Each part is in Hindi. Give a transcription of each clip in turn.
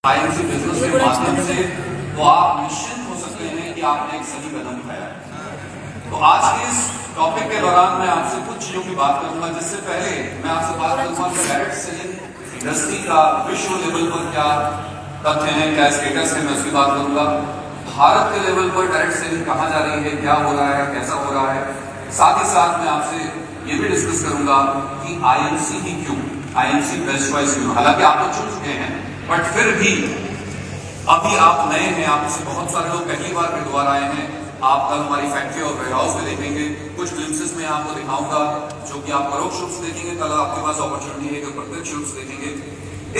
आईएमसी बिजनेस के माध्यम से तो आप निश्चिंत हो सकते हैं कि आपने एक सही कदम उठाया है। तो आज के इस टॉपिक के दौरान मैं आपसे कुछ चीजों की बात करूंगा, जिससे पहले मैं आपसे बात करूंगा कि डायरेक्ट सेलिंग इंडस्ट्री का विश्व लेवल पर क्या तथ्य है, क्या स्टेटस है, मैं उसकी बात करूंगा। भारत के लेवल पर डायरेक्ट सेलिंग कहाँ जा रही है, क्या हो रहा है, कैसा हो रहा है। साथ ही साथ मैं आपसे ये भी डिस्कस करूंगा कि आईएमसी ही क्यों, आईएमसी बेस्ट चॉइस क्यों। हालांकि आप तो चुन चुके हैं, बट फिर भी अभी आप नए हैं, आप से बहुत सारे लोग पहली बार में दोबारा आए हैं। आप कल हमारी फैक्ट्री और वेयरहाउस में देखेंगे, कुछ ग्लिम्सेस में आपको दिखाऊंगा जो कि आप परोक्ष रूप से देखेंगे, कल आपके पास अपॉर्चुनिटी है कि प्रत्यक्ष रूप से देखेंगे।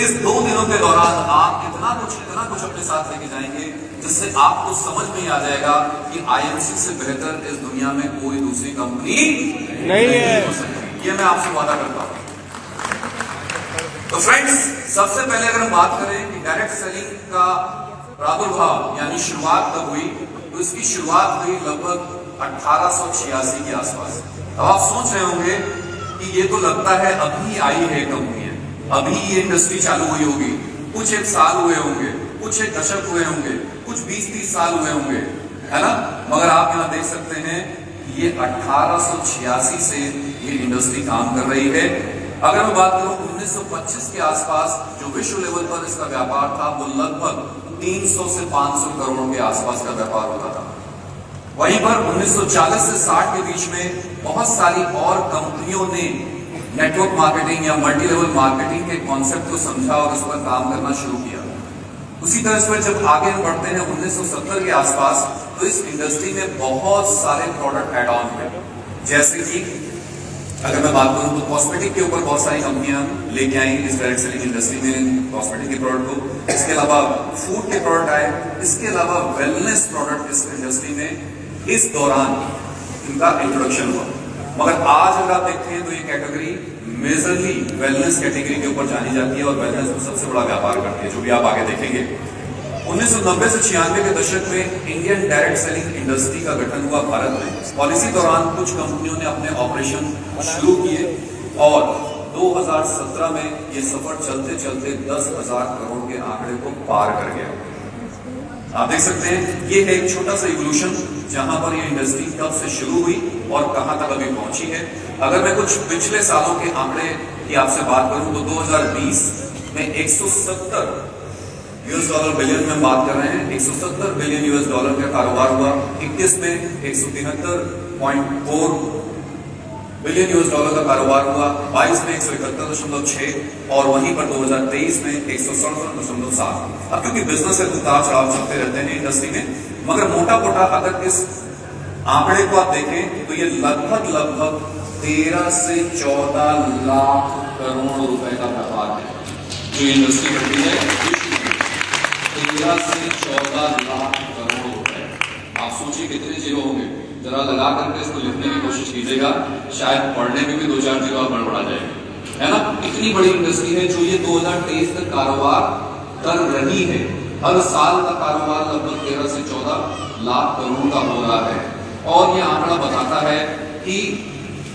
इस 2 दिनों के दौरान आप इतना कुछ अपने साथ लेके जाएंगे जिससे आपको समझ में आ जाएगा कि आईएमसी से बेहतर इस दुनिया में कोई दूसरी कंपनी नहीं हो सकती। ये मैं आपसे वादा करता हूं। तो फ्रेंड्स, सबसे पहले अगर हम बात करें कि डायरेक्ट सेलिंग का प्रादुर्भाव यानी शुरुआत कब हुई, तो इसकी शुरुआत हुई लगभग 1886 के आसपास। अब आप सोच रहे होंगे कि ये तो लगता है अभी आई है कंपनी, अभी ये इंडस्ट्री चालू हुई होगी, कुछ 1 साल हुए होंगे, कुछ 1 दशक हुए होंगे, कुछ 20-30 साल हुए होंगे, है ना। मगर आप यहाँ देख सकते हैं ये 1886 से ये इंडस्ट्री काम कर रही है। अगर मैं बात करूं 1925 के आसपास जो विश्व लेवल पर इसका व्यापार था, वो लगभग 300 से 500 करोड़ के आसपास का व्यापार होता था। वहीं पर 1940 से 60 के बीच में बहुत सारी और कंपनियों ने नेटवर्क मार्केटिंग या मल्टी लेवल मार्केटिंग के कॉन्सेप्ट को समझा और उस पर काम करना शुरू किया। उसी तरह से जब आगे हम बढ़ते हैं 1970 के आसपास, तो इस इंडस्ट्री में बहुत सारे प्रोडक्ट एड ऑन हुए। जैसे कि अगर मैं बात करूं तो कॉस्मेटिक के ऊपर बहुत सारी कंपनियां लेके आई इस डायरेक्ट सेलिंग इंडस्ट्री में कॉस्मेटिक के प्रोडक्ट को। इसके अलावा फूड के प्रोडक्ट आए, इसके अलावा वेलनेस प्रोडक्ट इस इंडस्ट्री में इस दौरान इनका इंट्रोडक्शन हुआ। मगर आज अगर आप देखते हैं तो ये कैटेगरी मेजरली वेलनेस कैटेगरी के ऊपर जानी जाती है और वेलनेस में सबसे बड़ा व्यापार करती है, जो भी आप आगे देखेंगे। 1990 से 96 के दशक में इंडियन डायरेक्ट सेलिंग इंडस्ट्री का गठन हुआ भारत में। पॉलिसी दौरान कुछ कंपनियों ने अपने ऑपरेशन शुरू किए और 2017 में ये सफर चलते चलते 10,000 करोड़ के आंकड़े को पार कर गया। आप देख सकते हैं ये है एक छोटा सा इवोल्यूशन, जहां पर ये इंडस्ट्री कब से शुरू हुई और कहां तक अभी पहुंची है। अगर मैं कुछ पिछले सालों के आंकड़े की आपसे बात करूं तो 2020 में 170 यूएस डॉलर बिलियन में बात कर रहे हैं, 170 बिलियन यूएस डॉलर का कारोबार हुआ। 21 में 173.4 बिलियन यूएस डॉलर का कारोबार हुआ। 22 में 171.6 और वहीं पर 2023 में 167.7। अब क्योंकि बिजनेस है, उतार चढ़ाव चलते रहते हैं इंडस्ट्री में, मगर मोटा मोटा अगर इस आंकड़े को आप देखें तो ये लगभग 13 से 14 लाख करोड़ रुपए का व्यापार है जो इंडस्ट्री करती है। 13 से 14 लाख करोड़ रुपए। आप सोचिए कितने जीरो होंगे, जरा लगा करके इसको लिखने की कोशिश कीजिएगा, शायद पढ़ने में भी 2-4 जीरो आप गड़बड़ा जाएगा, है ना। इतनी बड़ी इंडस्ट्री है जो ये 2023 तक कारोबार कर रही है। हर साल का कारोबार लगभग 13 से 14 लाख करोड़ का हो रहा है। और ये आंकड़ा बताता है कि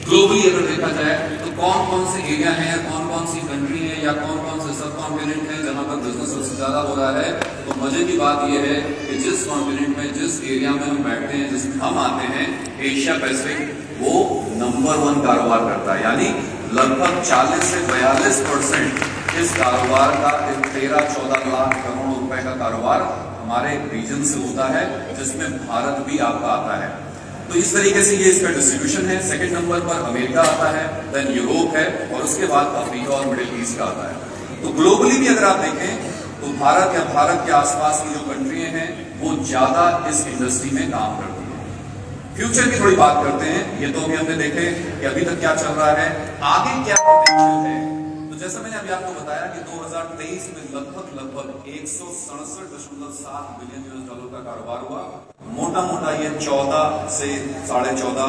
ग्लोबली अगर देखा जाए तो कौन कौन से एरिया हैं, कौन कौन सी कंट्री है या कौन कौन से सब कॉन्टिनेंट है जहां पर बिजनेस सबसे ज्यादा हो रहा है। तो मजे की बात यह है कि जिस कॉन्टिनेंट में, जिस एरिया में हम बैठते हैं, जिसमें हम आते हैं, एशिया पैसिफिक, वो नंबर 1 कारोबार करता है। यानी लगभग 40 से 42% इस कारोबार का 13-14 लाख करोड़ रुपए का कारोबार हमारे रीजन से होता है, जिसमें भारत भी आपका आता है। तो इस तरीके से ये इसका डिस्ट्रीब्यूशन है। सेकंड नंबर पर अमेरिका आता है, देन यूरोप है और उसके बाद अफ्रीका और मिडिल ईस्ट का आता है। तो ग्लोबली भी अगर आप देखें तो भारत या भारत के आसपास की जो कंट्रियां हैं वो ज्यादा इस इंडस्ट्री में काम करती है। फ्यूचर की थोड़ी बात करते हैं। ये तो अभी हमने देखे कि अभी तक क्या चल रहा है, आगे क्या पोटेंशियल है। तो जैसा मैंने अभी आपको बताया कि 2023 में लगभग 167.7 बिलियन यूएस डॉलर का कारोबार हुआ। मोटा मोटा ये 14 से 14.5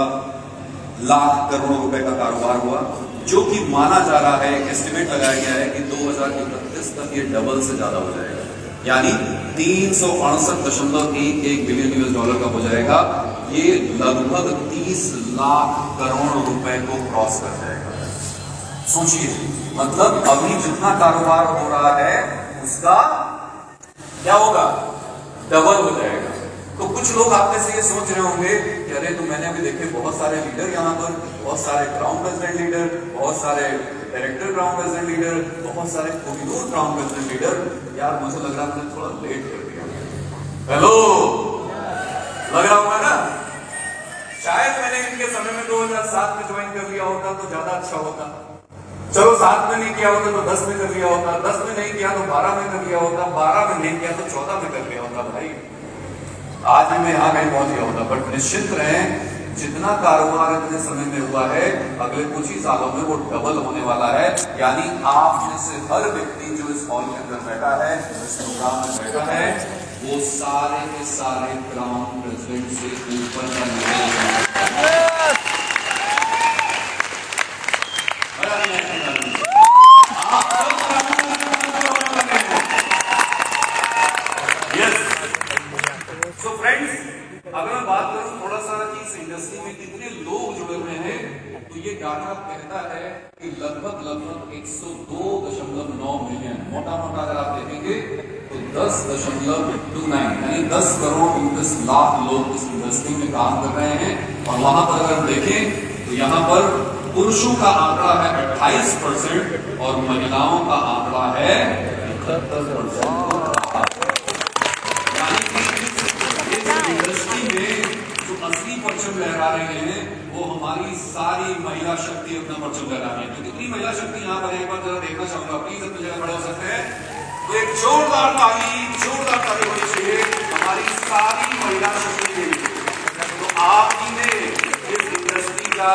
लाख करोड़ रुपए का कारोबार हुआ, जो कि माना जा रहा है, एस्टिमेट लगाया गया है कि 2031 तक ये डबल से ज्यादा हो जाएगा। यानी 368.11 बिलियन यूएस डॉलर का हो जाएगा। ये लगभग 30 लाख करोड़ रुपए को क्रॉस कर जाएगा। सोचिए, मतलब अभी जितना कारोबार हो रहा है उसका क्या होगा, डबल हो जाएगा। तो कुछ लोग आप में से ये सोच रहे होंगे कि अरे तो मैंने अभी देखे बहुत सारे लीडर यहाँ पर, बहुत सारे क्राउन प्रेसिडेंट लीडर, बहुत सारे डायरेक्टर क्राउन प्रेसिडेंट लीडर, बहुत सारे कोहिनूर क्राउन प्रेसिडेंट लीडर, यार मुझे लग रहा है मैंने थोड़ा लेट कर दिया। हेलो, लग रहा होगा ना, शायद मैंने इनके समय में 2007 में ज्वाइन कर लिया होता तो ज्यादा अच्छा होता। चलो 7 में नहीं किया होता तो 10 में कर लिया होता, 10 में नहीं किया तो 12 में कर लिया होता, 12 में नहीं किया तो 14 में कर लिया होता। भाई आज मैं यहाँ कहीं पहुंच गया होता। बट निश्चित रहें, जितना कारोबार इतने समय में हुआ है, अगले कुछ ही सालों में वो डबल होने वाला है। यानी आप में से हर व्यक्ति जो इस हॉल के अंदर बैठा है, इस प्रोग्राम में बैठा है, वो सारे के सारे क्राउन प्रेसिडेंट से ऊपर का निकल अगर मैं बात करूं थोड़ा सा कि इस इंडस्ट्री में कितने लोग जुड़े हुए हैं, तो ये डाटा कहता है कि लगभग 102.9 मिलियन, मोटा मोटा अगर आप देखेंगे तो 10.29 यानी 10 करोड़ 29 लाख लोग इस इंडस्ट्री में काम कर रहे हैं। और वहां पर अगर देखें तो यहाँ पर पुरुषों का आंकड़ा है 28% और महिलाओं का आंकड़ा है 71%। इंडस्ट्री में जो असली परचम लहरा रहे हैं वो हमारी सारी महिला शक्ति अपना परचम लहरा रही है। तो कितनी महिला शक्ति यहाँ पर एक बार जरा देखना चाहूंगा, प्लीज अपनी जगह खड़े हो सकते हैं तो एक जोरदार ताली होनी चाहिए हमारी सारी महिला शक्ति के लिए। तो आप ही ने इस इंडस्ट्री का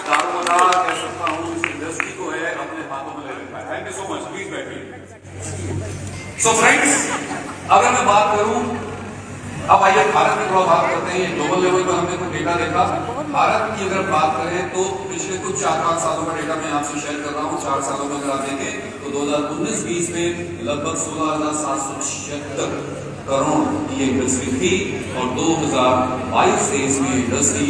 दारोमदार कह सकता हूँ, इस इंडस्ट्री को है अपने हाथों में ले रखा है। Thank you so much, please बैठिए। सो फ्रेंड्स, अगर मैं बात करूं, अब आइए भारत में थोड़ा बात करते हैं। ग्लोबल लेवल पर हमने कुछ डेटा देखा। भारत की अगर बात करें तो पिछले कुछ 4-5 सालों का डेटा मैं आपसे शेयर कर रहा हूँ। 4 सालों में अगर आप देखें तो 2019-20 में लगभग 16,776 करोड़ की इंडस्ट्री थी और 2022-23 में इंडस्ट्री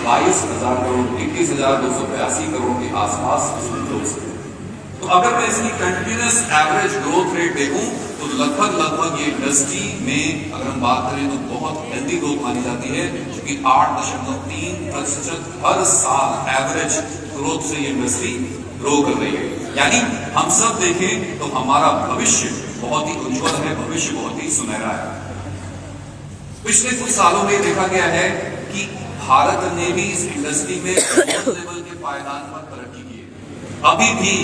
22,000 करोड़ 21,282 करोड़ के आसपास क्लोज है। तो अगर मैं इसकी कंटिन्यूअस एवरेज ग्रोथ रेट देखूं तो लगभग ये इंडस्ट्री में अगर हम बात करें तो बहुत हेल्दी ग्रोथ मानी जाती है, क्योंकि 8.3% हर साल एवरेज ग्रोथ से ये इंडस्ट्री ग्रो कर रही है। यानी हम सब देखें तो हमारा भविष्य बहुत ही उज्जवल है, भविष्य बहुत ही सुनहरा है। पिछले कुछ सालों में देखा गया है कि भारत ने भी इस इंडस्ट्री में लेवल के पायदान पर तरक्की की है अभी भी।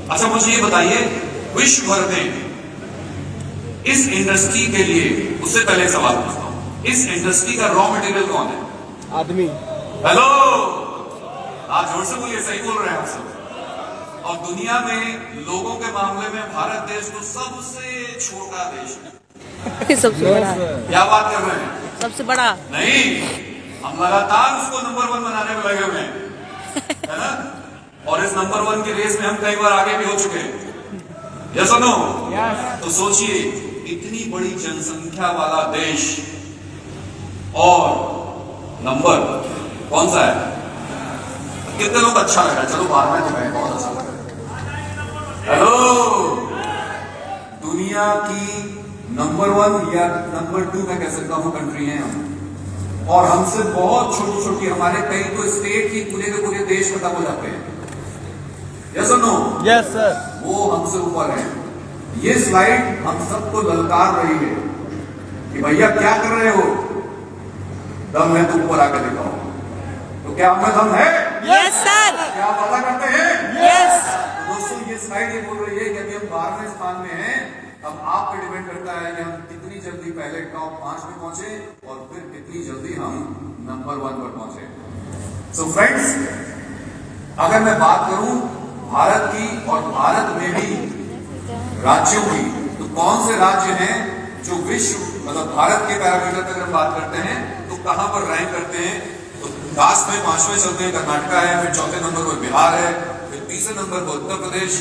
अच्छा मुझे ये बताइए, विश्व भर में इस इंडस्ट्री के लिए, उससे पहले एक सवाल पूछता हूं, इस इंडस्ट्री का रॉ मटेरियल कौन है? आदमी। हेलो, आप जोर से बोलिए, सही बोल रहे हैं आप सब। और दुनिया में लोगों के मामले में भारत देश तो सबसे छोटा देश है। सबसे बड़ा। क्या बात कर रहे हैं? सबसे बड़ा नहीं, हम लगातार उसको नंबर 1 बनाने में लगे हुए हैं, है ना? और इस नंबर 1 की रेस में हम कई बार आगे भी हो चुके हैं। यस और नो? तो सोचिए, इतनी बड़ी जनसंख्या वाला देश और नंबर कौन सा है? कितने लोग अच्छा लग रहा है? चलो बाहर में तो बहुत अच्छा लग रहा है। हेलो, दुनिया की नंबर 1 या नंबर 2 मैं कह सकता हूं कंट्री है हम, और हमसे बहुत छोटी छोटी, हमारे कई तो स्टेट ही पूरे के पूरे देश खत्म हो जाते हैं। यस और नो? Yes sir. वो हमसे ऊपर है। ये स्लाइड हम सबको ललकार रही है कि भैया क्या कर रहे हो, दम है तो ऊपर आकर दिखाओ। तो क्या हमें दम है? Yes sir. क्या वादा करते हैं? यस। तो दोस्तों, ये स्लाइड ये बोल रही है कि अभी हम 12वें स्थान में हैं। अब आप पे डिपेंड करता है कि हम कितनी जल्दी पहले टॉप 5 में पहुंचे और फिर कितनी जल्दी हम नंबर 1 पर पहुंचे। सो फ्रेंड्स, अगर मैं बात करूं भारत की और भारत में भी राज्यों की, तो कौन से राज्य हैं जो विश्व मतलब भारत के पैरामीटर पर अगर बात करते हैं तो कहां पर रैंक करते हैं? तो लास्ट में 5वें चलते हैं कर्नाटका है, फिर 4थे नंबर पर बिहार है, फिर 3रे नंबर पर उत्तर प्रदेश,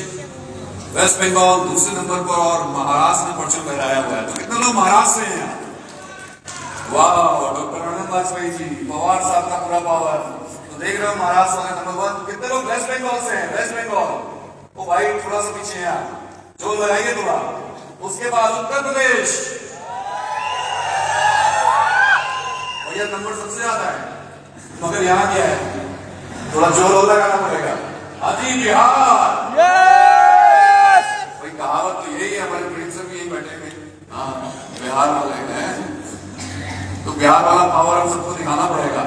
वेस्ट बंगाल 2रे नंबर पर और महाराष्ट्र में परचम लहराया हुआ है। तो कितने लोग महाराष्ट्र से हैं? वाह, डॉक्टर अरुण वाजपेयी जी, पवार साहब का पूरा पावर। तो देख रहे हो महाराष्ट्र वाले नंबर 1। कितने लोग वेस्ट बंगाल से हैं? वेस्ट बंगाल, ओ भाई थोड़ा सा पीछे हैं आप, जो लगाइए थोड़ा। उसके बाद उत्तर प्रदेश, भैया नंबर सबसे ज्यादा है, मगर यहां क्या है, थोड़ा जोर और लगाना पड़ेगा। अजी बिहार, भाई कहावत तो यही है, हमारे प्रिंसिपल भी यही बैठे हुए, हाँ बिहार वाले हैं, तो बिहार वाला पावर हम सबको दिखाना पड़ेगा।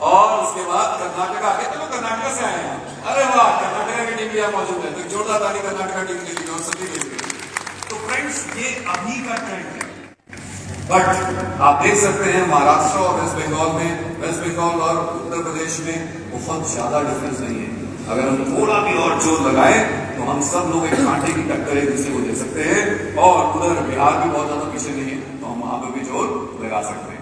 और उसके बाद कर्नाटका, कितने लोग कर्नाटका से आए हैं? अरे वाह, कर्नाटका की टीम यहाँ मौजूद है, तो जोरदार ताली कर्नाटका टीम के लिए और सभी के लिए। तो फ्रेंड्स, ये अभी का ट्रेंड है, बट आप देख सकते हैं महाराष्ट्र और वेस्ट बंगाल में, वेस्ट बंगाल और उत्तर प्रदेश में बहुत ज्यादा डिफरेंस नहीं है। अगर हम थोड़ा भी और जोर लगाए तो हम सब लोग एक कांटे की टक्कर एक दूसरे को दे सकते हैं, और उधर बिहार भी बहुत ज्यादा पीछे नहीं है, तो हम वहां पर भी जोर लगा सकते हैं।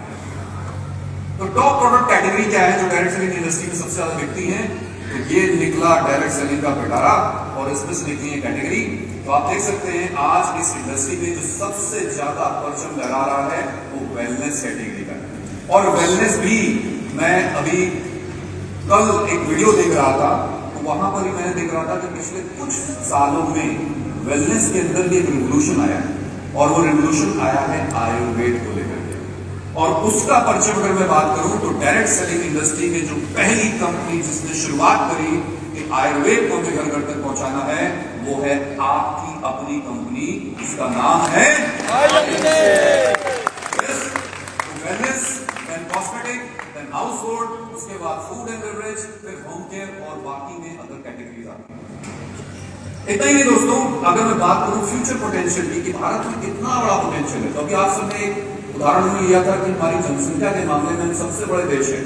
तो टॉप प्रोडक्ट कैटेगरी क्या है जो डायरेक्ट सेलिंग इंडस्ट्री में सबसे ज्यादा बिकती है? तो ये निकला डायरेक्ट सेलिंग का पिटारा, और इसमें से निकली है कैटेगरी। तो आप देख सकते हैं आज इस इंडस्ट्री में जो सबसे ज्यादा परचम लहरा रहा है वो वेलनेस कैटेगरी का है। और वेलनेस भी, मैं अभी कल एक वीडियो देख रहा था, तो वहां पर ही मैंने देख रहा था कि पिछले कुछ सालों में वेलनेस के अंदर भी एक रिवोल्यूशन आया, और वो रिवोल्यूशन आया है आयुर्वेद को लेकर। और उसका परचम अगर मैं बात करूं तो डायरेक्ट सेलिंग इंडस्ट्री में जो पहली कंपनी जिसने शुरुआत करी कि आयुर्वेद को हमें घर घर तक पहुंचाना है, वो है आपकी अपनी कंपनी, इसका नाम है wellness, then cosmetic, then household, उसके बाद फूड एंड बेवरेज, फिर होम केयर, और बाकी में अदर कैटेगरीज आती हैं। इतना ही नहीं दोस्तों, अगर मैं बात करूं फ्यूचर पोटेंशियल की कि भारत में कितना बड़ा पोटेंशियल है, तो अभी आप सबने उदाहरण लिया था कि हमारी जनसंख्या के मामले में हम सबसे बड़े देश है।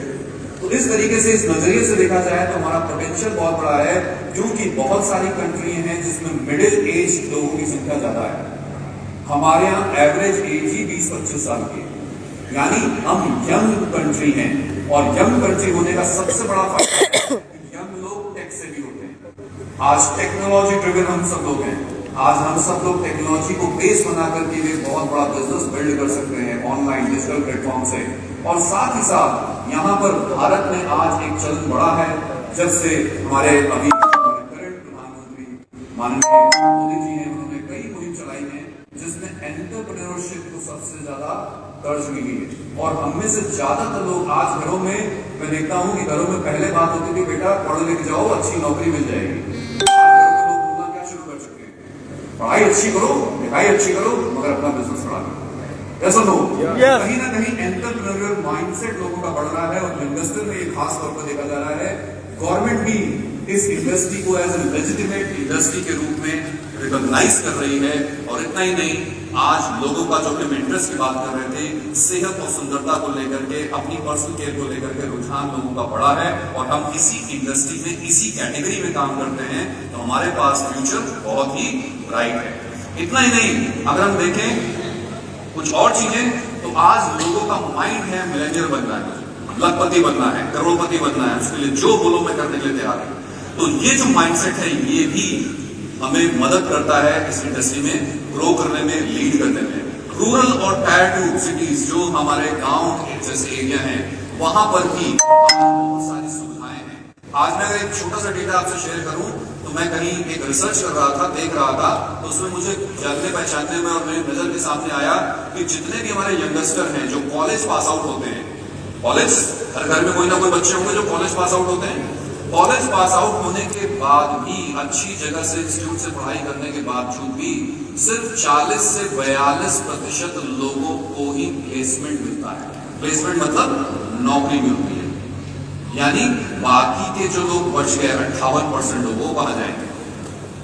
तो इस तरीके से, इस नजरिए से देखा जाए तो हमारा पोटेंशियल बहुत बड़ा है, क्योंकि बहुत सारी कंट्री हैं जिसमें मिडिल एज लोगों की संख्या ज्यादा है। हमारे यहाँ एवरेज एज ही 20-25 साल की है, यानी हम यंग कंट्री हैं। और यंग कंट्री होने का सबसे बड़ा फायदा है कि यंग लोग टेक से भी होते हैं। आज टेक्नोलॉजी ड्रिवन हम सब लोग हैं, आज हम सब लोग टेक्नोलॉजी को बेस बना करके भी बहुत बड़ा बिजनेस बिल्ड कर सकते हैं ऑनलाइन डिजिटल प्लेटफॉर्म से। और साथ ही साथ यहाँ पर भारत में आज एक चलन बड़ा है, जब से हमारे अभी करंट प्रधानमंत्री माननीय मोदी जी हैं, उन्होंने कई मुहिम चलाई है जिसमें एंटरप्रेन्योरशिप को सबसे ज्यादा तर्ज मिली है। और हम में से ज्यादातर लोग आज घरों में, मैं देखता हूँ कि घरों में पहले बात होती थी बेटा पढ़ लिख जाओ अच्छी नौकरी मिल जाएगी, पढ़ाई अच्छी करो, लिखाई अच्छी करो, मगर अपना बिजनेस बढ़ा लो। ऐसा लो, कहीं ना कहीं एंटरप्रेन्योरियल माइंडसेट लोगों का बढ़ रहा है, और इन्वेस्टर में ये खास तौर पर देखा जा रहा है। गवर्नमेंट भी इस इंडस्ट्री को एज ए लेजिटिमेट इंडस्ट्री के रूप में रिकॉग्नाइज कर रही है। और इतना ही नहीं, आज लोगों का जो हम इंटरेस्ट की बात कर रहे थे, सेहत और सुंदरता को लेकर के, अपनी पर्सनल केयर को लेकर के रुझान लोगों का बढ़ा है, और हम इसी इंडस्ट्री में, इसी कैटेगरी में काम करते हैं, तो हमारे पास फ्यूचर बहुत ही ब्राइट है। इतना ही नहीं, अगर हम देखें कुछ और चीजें, तो आज लोगों का माइंड है मिलेनियर बनना है, लखपति बनना है, करोड़पति बनना है, उसके लिए जो बोलो मैं करने के लिए तैयार हूं। तो ये जो माइंडसेट है, ये भी हमें मदद करता है इस इंडस्ट्री में ग्रो करने में, लीड करने में। रूरल और टायर 2 सिटीज, जो हमारे गांव जैसे एरिया हैं, वहां पर भी बहुत सारी सुविधाएं हैं। आज मैं अगर एक छोटा सा डेटा आपसे शेयर करूं, तो मैं कहीं एक रिसर्च कर रहा था, देख रहा था, तो उसमें मुझे जानने पहचानने में और मेरी नजर के सामने आया कि जितने भी हमारे यंगस्टर हैं जो कॉलेज पास आउट होते हैं, कॉलेज, हर घर में कोई ना कोई बच्चे होंगे जो कॉलेज पास आउट होते हैं, कॉलेज पास आउट होने के बाद भी, अच्छी जगह से इंस्टीट्यूट से पढ़ाई करने के बावजूद भी, सिर्फ 40 से 42% लोगों को ही प्लेसमेंट मिलता है। प्लेसमेंट मतलब नौकरी मिलती है, यानी बाकी के जो लोग बच गए 58% लोग, वो कहां जाएंगे?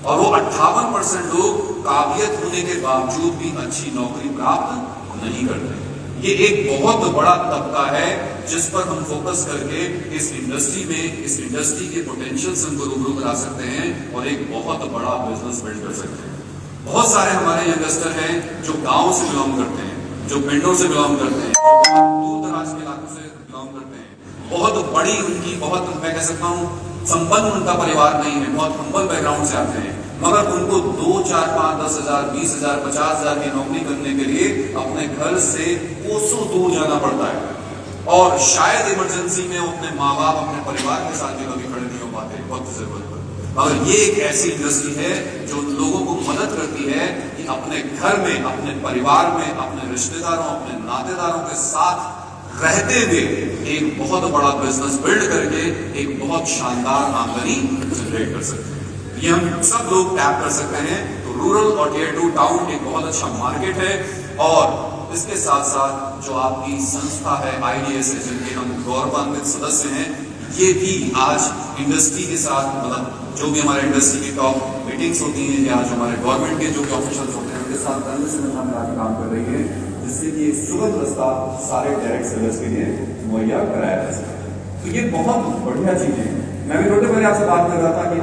और वो 58% लोग काबिलियत होने के बावजूद भी अच्छी नौकरी प्राप्त नहीं करते। ये एक बहुत बड़ा तबका है जिस पर हम फोकस करके इस इंडस्ट्री में, इस इंडस्ट्री के पोटेंशियल से हमको रूबरू करा सकते हैं, और एक बहुत बड़ा बिजनेस बिल्ड कर सकते हैं। बहुत सारे हमारे यंगस्टर हैं जो गांव से बिलोंग करते हैं, जो पिंडों से बिलोंग करते हैं, जो दूर दराज के इलाकों से बिलोंग करते हैं। बहुत बड़ी उनकी, बहुत मैं कह सकता हूँ संपन्न उनका परिवार नहीं है, बहुत हम्बल बैकग्राउंड से आते हैं, मगर उनको 2, 4, 5, 10 हजार, 20 हजार, 50 हजार की नौकरी करने के लिए अपने घर से कोसों दूर जाना पड़ता है। और शायद इमरजेंसी में अपने माँ बाप, अपने परिवार के साथ भी कभी खड़े नहीं हो पाते वक्त जरूरत पर। मगर ये एक ऐसी इंडस्ट्री है जो लोगों को मदद करती है कि अपने घर में, अपने परिवार में, अपने रिश्तेदारों, अपने नातेदारों के साथ रहते हुए एक बहुत बड़ा बिजनेस बिल्ड करके एक बहुत शानदार आमदनी जनरेट कर सकते हैं। ये हम सब लोग टैप कर सकते हैं। तो रूरल और टियर 2 टाउन एक बहुत अच्छा मार्केट है। और इसके साथ साथ जो आपकी संस्था है IDS है, जिनके हम गौरवान्वित सदस्य हैं, ये भी आज इंडस्ट्री के साथ, मतलब जो भी हमारे इंडस्ट्री की टॉप मीटिंग्स होती हैं या जो हमारे गवर्नमेंट के जो भी ऑफिशियल्स होते हैं, उनके साथ कंधे से कंधा मिला के काम कर रही है, जिससे कि एक सुगम रास्ता सारे डायरेक्ट सेलर्स के लिए मुहैया कराया जा सके। तो ये बहुत बढ़िया चीज है। मैं भी थोड़े पहले आपसे बात कर रहा था कि